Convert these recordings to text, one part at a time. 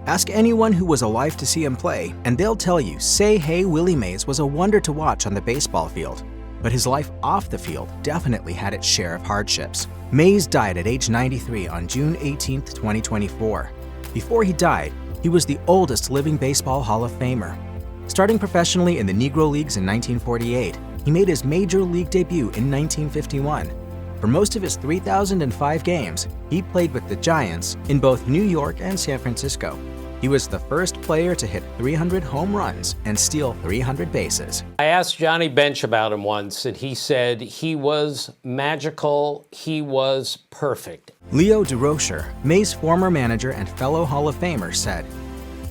Ask anyone who was alive to see him play, and they'll tell you Say Hey Willie Mays was a wonder to watch on the baseball field. But his life off the field definitely had its share of hardships. Mays died at age 93 on June 18, 2024. Before he died, he was the oldest living Baseball Hall of Famer. Starting professionally in the Negro Leagues in 1948, he made his major league debut in 1951. For most of his 3,005 games, he played with the Giants in both New York and San Francisco. He was the first player to hit 300 home runs and steal 300 bases. I asked Johnny Bench about him once, and he said he was magical, he was perfect. Leo DeRocher, Mays' former manager and fellow Hall of Famer, said,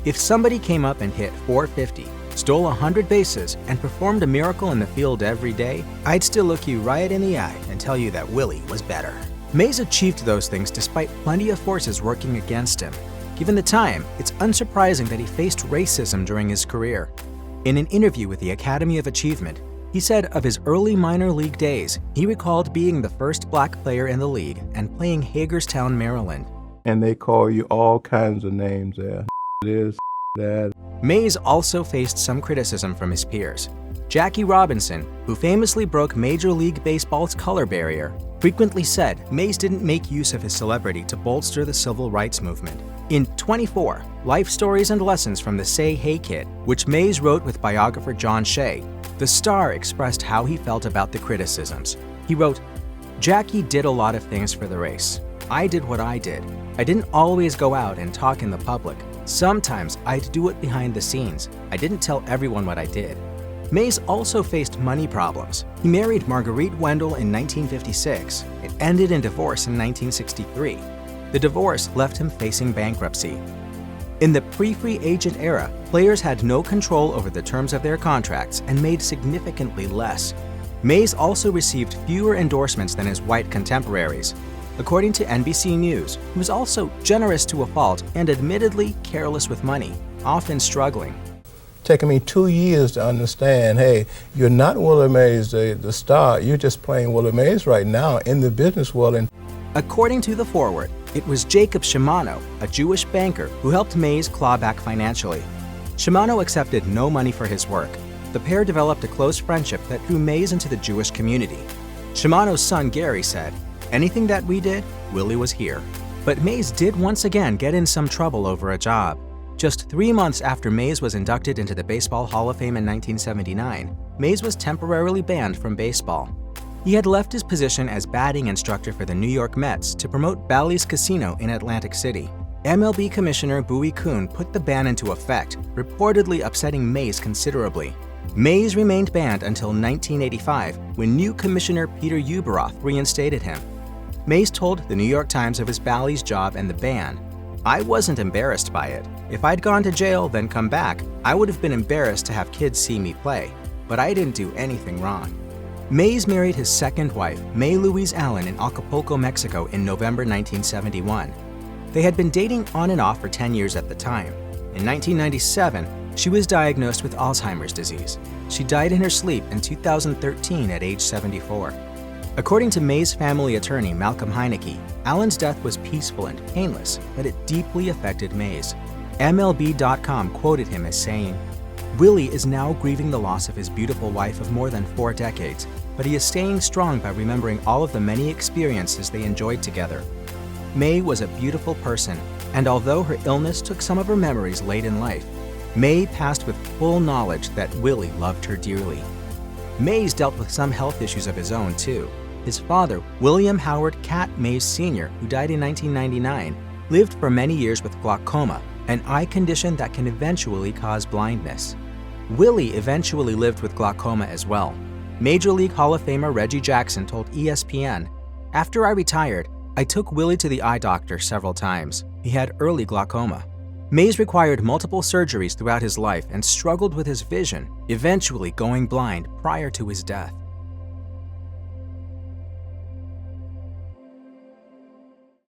"If somebody came up and hit 450, stole 100 bases, and performed a miracle in the field every day, I'd still look you right in the eye and tell you that Willie was better." Mays achieved those things despite plenty of forces working against him. Given the time, it's unsurprising that he faced racism during his career. In an interview with the Academy of Achievement, he said of his early minor league days, he recalled being the first black player in the league and playing Hagerstown, Maryland. And they call you all kinds of names there. This, that. Mays also faced some criticism from his peers. Jackie Robinson, who famously broke Major League Baseball's color barrier, frequently said Mays didn't make use of his celebrity to bolster the civil rights movement. In 24, Life Stories and Lessons from the Say Hey Kid, which Mays wrote with biographer John Shea, the star expressed how he felt about the criticisms. He wrote, "Jackie did a lot of things for the race. I did what I did. I didn't always go out and talk in the public. Sometimes I'd do it behind the scenes. I didn't tell everyone what I did." Mays also faced money problems. He married Marguerite Wendell in 1956. It ended in divorce in 1963. The divorce left him facing bankruptcy. In the pre-free agent era, players had no control over the terms of their contracts and made significantly less. Mays also received fewer endorsements than his white contemporaries. According to NBC News, he was also generous to a fault and admittedly careless with money, often struggling. Taking me 2 years to understand, hey, you're not Willie Mays, the star. You're just playing Willie Mays right now in the business world. And according to the foreword, it was Jacob Shimano, a Jewish banker, who helped Mays claw back financially. Shimano accepted no money for his work. The pair developed a close friendship that drew Mays into the Jewish community. Shimano's son Gary said, "Anything that we did, Willie was here." But Mays did once again get in some trouble over a job. Just 3 months after Mays was inducted into the Baseball Hall of Fame in 1979, Mays was temporarily banned from baseball. He had left his position as batting instructor for the New York Mets to promote Bally's Casino in Atlantic City. MLB Commissioner Bowie Kuhn put the ban into effect, reportedly upsetting Mays considerably. Mays remained banned until 1985, when new Commissioner Peter Ueberroth reinstated him. Mays told the New York Times of his Bally's job and the ban. "I wasn't embarrassed by it. If I'd gone to jail, then come back, I would have been embarrassed to have kids see me play. But I didn't do anything wrong." Mays married his second wife, May Louise Allen, in Acapulco, Mexico in November 1971. They had been dating on and off for 10 years at the time. In 1997, she was diagnosed with Alzheimer's disease. She died in her sleep in 2013 at age 74. According to Mays' family attorney, Malcolm Heineke, Allen's death was peaceful and painless, but it deeply affected Mays. MLB.com quoted him as saying, "Willie is now grieving the loss of his beautiful wife of more than 4 decades, but he is staying strong by remembering all of the many experiences they enjoyed together." May was a beautiful person, and although her illness took some of her memories late in life, May passed with full knowledge that Willie loved her dearly. Mays dealt with some health issues of his own, too. His father, William Howard "Cat" Mays Sr., who died in 1999, lived for many years with glaucoma, an eye condition that can eventually cause blindness. Willie eventually lived with glaucoma as well. Major League Hall of Famer Reggie Jackson told ESPN, "After I retired, I took Willie to the eye doctor several times. He had early glaucoma." Mays required multiple surgeries throughout his life and struggled with his vision, eventually going blind prior to his death.